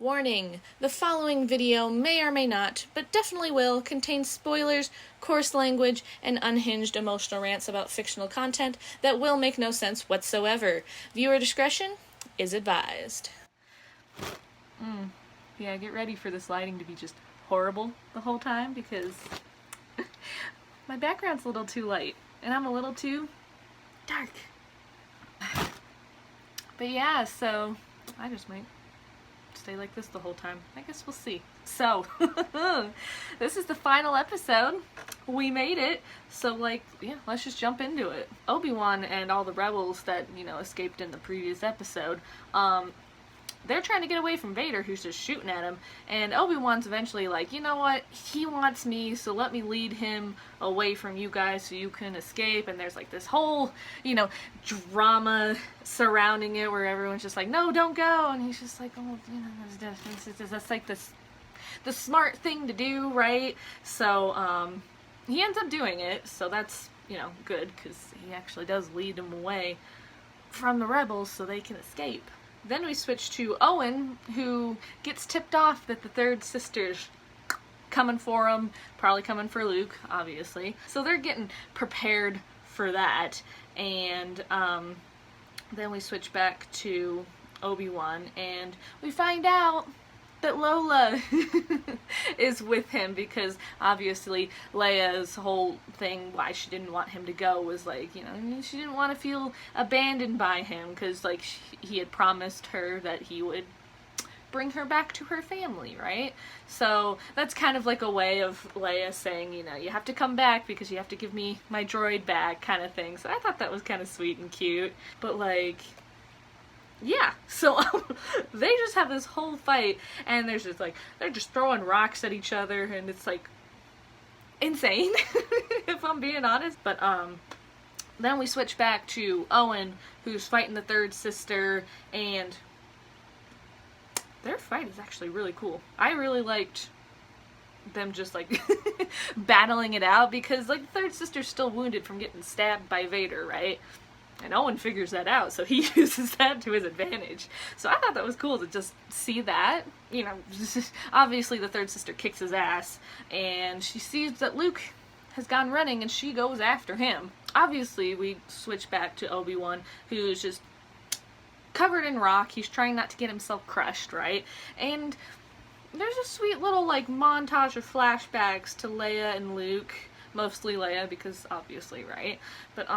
Warning, the following video may or may not, but definitely will, contain spoilers, coarse language, and unhinged emotional rants about fictional content that will make no sense whatsoever. Viewer discretion is advised. Yeah, get ready for this lighting to be just horrible the whole time because my background's a little too light and I'm a little too dark. But yeah, so I just might stay like this the whole time. I guess we'll see. So, this is the final episode. We made it. So, let's just jump into it. Obi Wan and all the rebels that, escaped in the previous episode, they're trying to get away from Vader, who's just shooting at him, and Obi-Wan's eventually like, you know what, he wants me, so let me lead him away from you guys so you can escape, and there's like this whole, drama surrounding it where everyone's just like, no, don't go, and he's just like, oh, that's like the smart thing to do, right? So, he ends up doing it, so that's, good, because he actually does lead them away from the rebels so they can escape. Then we switch to Owen, who gets tipped off that the third sister's coming for him, probably coming for Luke, obviously. So they're getting prepared for that. And then we switch back to Obi-Wan, and we find out that Lola is with him because obviously Leia's whole thing why she didn't want him to go was like, she didn't want to feel abandoned by him because he had promised her that he would bring her back to her family, right? So that's kind of like a way of Leia saying, you have to come back because you have to give me my droid back kind of thing. So I thought that was kind of sweet and cute. But yeah, so they just have this whole fight, and there's just they're just throwing rocks at each other, and it's insane, if I'm being honest. But then we switch back to Owen, who's fighting the third sister, and their fight is actually really cool. I really liked them just battling it out because the third sister's still wounded from getting stabbed by Vader, right? And Owen figures that out, so he uses that to his advantage. So I thought that was cool to just see that. Obviously the third sister kicks his ass, and she sees that Luke has gone running, and she goes after him. Obviously, we switch back to Obi-Wan, who's just covered in rock. He's trying not to get himself crushed, right? And there's a sweet little, montage of flashbacks to Leia and Luke. Mostly Leia, because obviously, right? But,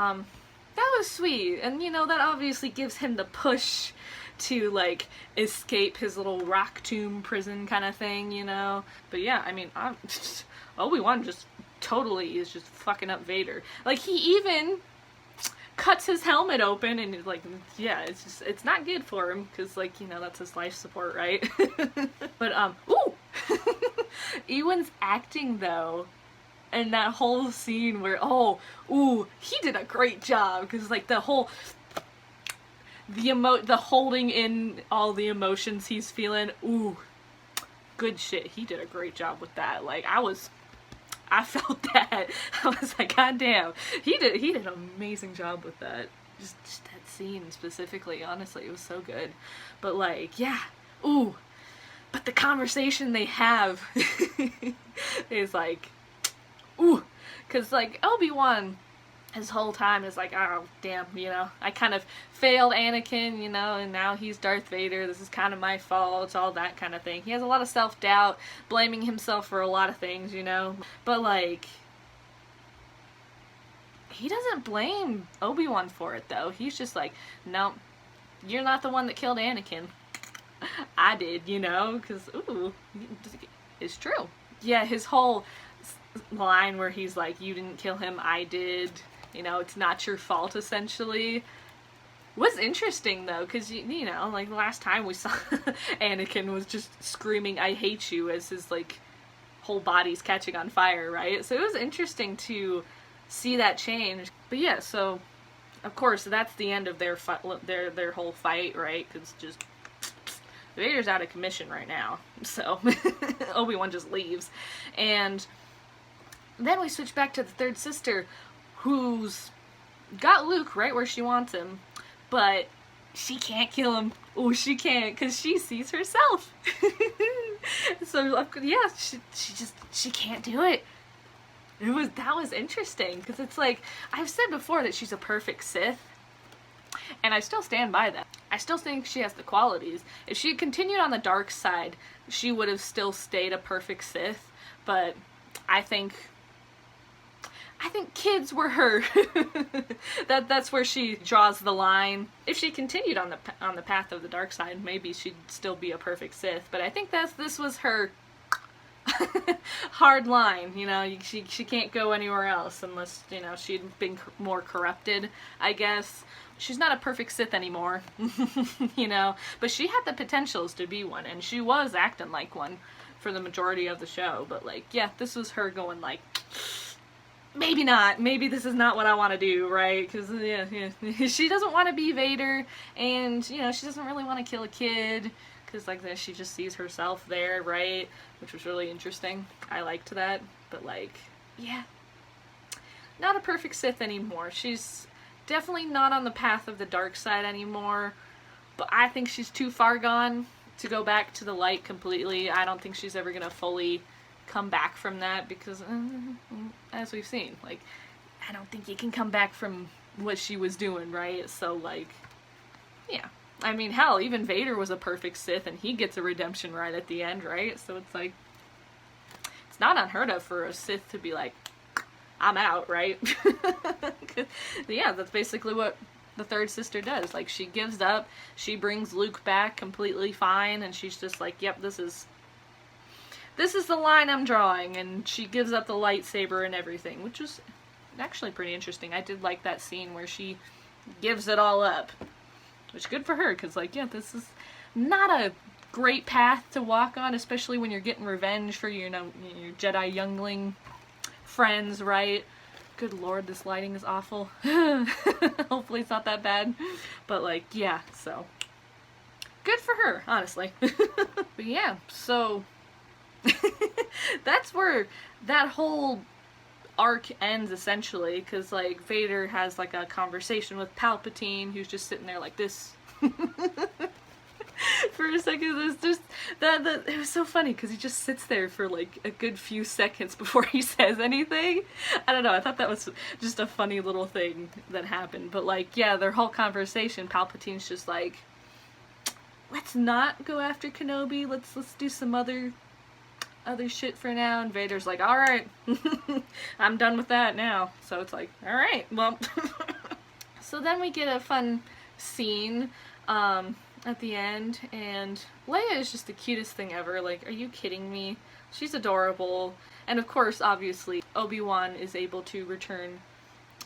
that was sweet, and that obviously gives him the push to escape his little rock tomb prison kind of thing, But yeah, I mean, Obi-Wan just totally is just fucking up Vader. He even cuts his helmet open, and yeah, it's not good for him because that's his life support, right? But ooh, Ewan's acting though. And that whole scene where, he did a great job, because, the holding in all the emotions he's feeling, good shit, he did a great job with that, I felt that, I was like, god damn, he did an amazing job with that, just that scene specifically, honestly, it was so good, but, yeah, but the conversation they have is, because, Obi-Wan, his whole time is oh, damn, I kind of failed Anakin, and now he's Darth Vader, this is kind of my fault, all that kind of thing. He has a lot of self-doubt, blaming himself for a lot of things, but, he doesn't blame Obi-Wan for it, though. He's just no, you're not the one that killed Anakin. I did, because, it's true. Yeah, his whole line where he's you didn't kill him, I did, it's not your fault, essentially, was interesting, though, because, last time we saw Anakin was just screaming, I hate you, as his, whole body's catching on fire, right? So it was interesting to see that change. But yeah, so, of course, that's the end of their whole fight, right? Because just Vader's out of commission right now, so Obi-Wan just leaves, and then we switch back to the third sister, who's got Luke right where she wants him, but she can't kill him. Oh, she can't, because she sees herself. So, yeah, she can't do it. That was interesting, because it's like, I've said before that she's a perfect Sith, and I still stand by that. I still think she has the qualities. If she had continued on the dark side, she would have still stayed a perfect Sith, but I think kids were her. That's where she draws the line. If she continued on the path of the dark side, maybe she'd still be a perfect Sith, but I think this was her hard line, you know. She can't go anywhere else unless, you know, she'd been more corrupted, I guess. She's not a perfect Sith anymore, you know, but she had the potentials to be one, and she was acting like one for the majority of the show, but, like, yeah, this was her going, like, maybe not, maybe this is not what I want to do, right? Because, yeah, she doesn't want to be Vader, and, you know, she doesn't really want to kill a kid, because, like, she just sees herself there, right? Which was really interesting. I liked that, but, like, yeah, not a perfect Sith anymore. She's definitely not on the path of the dark side anymore, but I think she's too far gone to go back to the light completely. I don't think she's ever gonna fully come back from that, because as we've seen, like, I don't think you can come back from what she was doing, right? So, like, yeah, I mean, hell, even Vader was a perfect Sith, and he gets a redemption right at the end, right? So it's like, it's not unheard of for a Sith to be like, I'm out, right? Yeah, that's basically what the third sister does. Like, she gives up, she brings Luke back completely fine, and she's just like, yep, this is the line I'm drawing, and she gives up the lightsaber and everything, which is actually pretty interesting. I did like that scene where she gives it all up, which good for her, because, like, yeah, this is not a great path to walk on, especially when you're getting revenge for, you know, your Jedi youngling friends, right? Good lord, this lighting is awful. Hopefully it's not that bad. But, like, yeah, so good for her, honestly. But yeah, so that's where that whole arc ends, essentially, because, like, Vader has, like, a conversation with Palpatine, who's just sitting there like this. For a second, there's just that it was so funny, because he just sits there for, like, a good few seconds before he says anything. I don't know, I thought that was just a funny little thing that happened. But, like, yeah, their whole conversation, Palpatine's just like, let's not go after Kenobi, let's do some other shit for now, and Vader's like, alright, I'm done with that now. So it's like, alright, well. So then we get a fun scene at the end, and Leia is just the cutest thing ever. Like, are you kidding me? She's adorable. And of course, obviously, Obi-Wan is able to return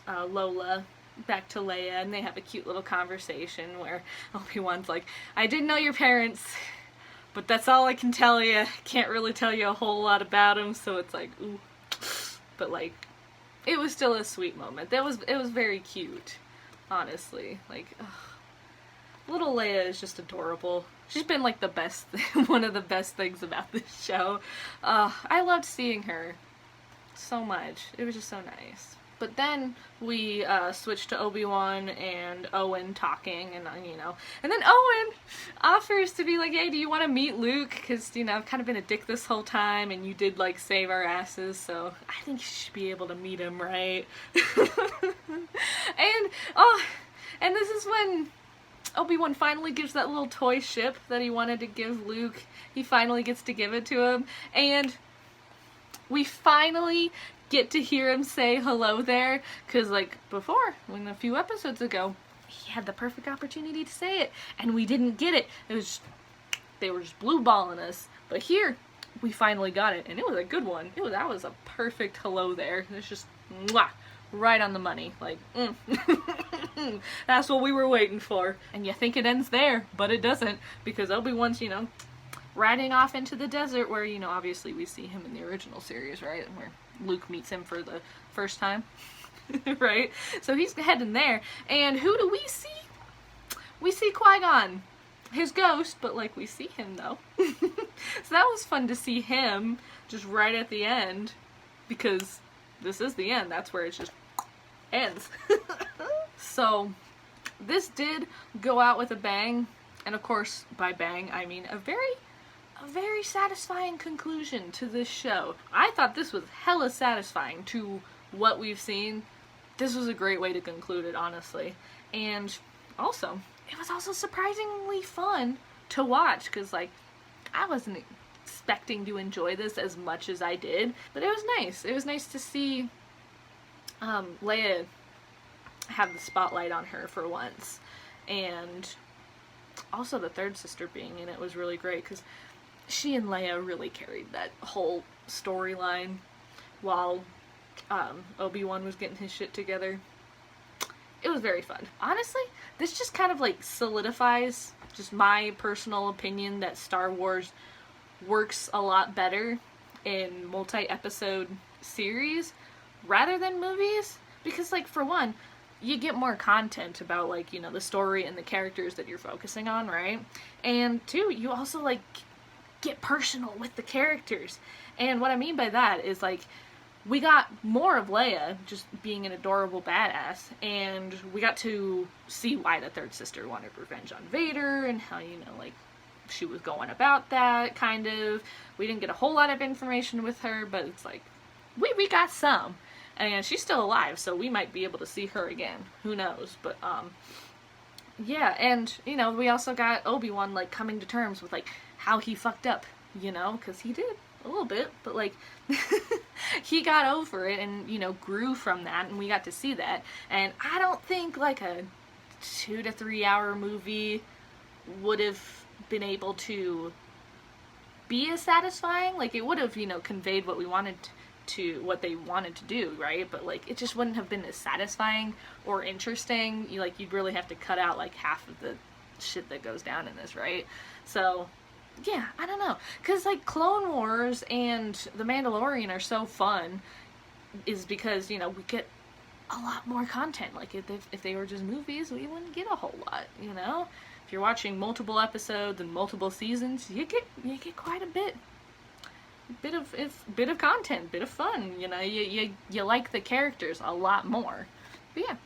Lola back to Leia, and they have a cute little conversation where Obi-Wan's like, I didn't know your parents, but that's all I can tell you. Can't really tell you a whole lot about them, so it's like, ooh. But, like, it was still a sweet moment. It was very cute, honestly. Like, ugh. Little Leia is just adorable. She's been, like, the best, one of the best things about this show. I loved seeing her so much. It was just so nice. But then we switched to Obi-Wan and Owen talking, and, you know, and then Owen offers to be like, hey, do you want to meet Luke? Because, you know, I've kind of been a dick this whole time, and you did, like, save our asses, so I think you should be able to meet him, right? And this is when Obi-Wan finally gives that little toy ship that he wanted to give Luke. He finally gets to give it to him, and we finally get to hear him say hello there, because, like, before, when a few episodes ago, he had the perfect opportunity to say it, and we didn't get it. It was just, they were just blue balling us. But here, we finally got it, and it was a good one. That was a perfect hello there. It's just, mwah, right on the money. Like, that's what we were waiting for. And you think it ends there, but it doesn't, because Obi-Wan's, you know, riding off into the desert, where, you know, obviously we see him in the original series, right? Where Luke meets him for the first time, right? So he's heading there, and who do we see? We see Qui-Gon, his ghost, but, like, we see him, though. So that was fun to see him just right at the end, because this is the end. That's where it just ends. So this did go out with a bang, and of course, by bang, I mean a very satisfying conclusion to this show. I thought this was hella satisfying to what we've seen. This was a great way to conclude it, honestly. And also, it was also surprisingly fun to watch, because, like, I wasn't expecting to enjoy this as much as I did, but it was nice. It was nice to see Leia have the spotlight on her for once, and also the third sister being in it was really great, because she and Leia really carried that whole storyline while Obi Wan was getting his shit together. It was very fun. Honestly, this just kind of like solidifies just my personal opinion that Star Wars works a lot better in multi-episode series rather than movies, because, like, for one, you get more content about, like, you know, the story and the characters that you're focusing on, right? And two, you also, like, get personal with the characters. And what I mean by that is, like, we got more of Leia just being an adorable badass, and we got to see why the third sister wanted revenge on Vader, and how, you know, like, she was going about that, kind of. We didn't get a whole lot of information with her, but it's like, we got some. And she's still alive, so we might be able to see her again. Who knows? But, yeah, and, you know, we also got Obi-Wan, like, coming to terms with, like, how he fucked up, you know? Because he did. A little bit, but, like, he got over it and, you know, grew from that, and we got to see that. And I don't think, like, a 2 to 3 hour movie would have been able to be as satisfying. Like, it would have, you know, conveyed what we wanted to, what they wanted to do, right? But, like, it just wouldn't have been as satisfying or interesting. You'd really have to cut out, like, half of the shit that goes down in this, right? So, yeah, I don't know. Because, like, Clone Wars and The Mandalorian are so fun is because, you know, we get a lot more content. Like, if they were just movies, we wouldn't get a whole lot, you know? If you're watching multiple episodes and multiple seasons, you get quite a bit of content, bit of fun, you know? You like the characters a lot more. But yeah,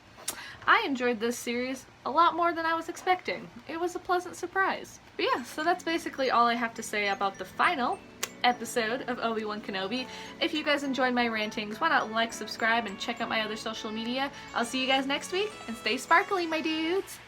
I enjoyed this series a lot more than I was expecting. It was a pleasant surprise. But yeah, so that's basically all I have to say about the final episode of Obi Wan Kenobi. If you guys enjoyed my rantings, why not like, subscribe, and check out my other social media. I'll see you guys next week, and stay sparkly, my dudes!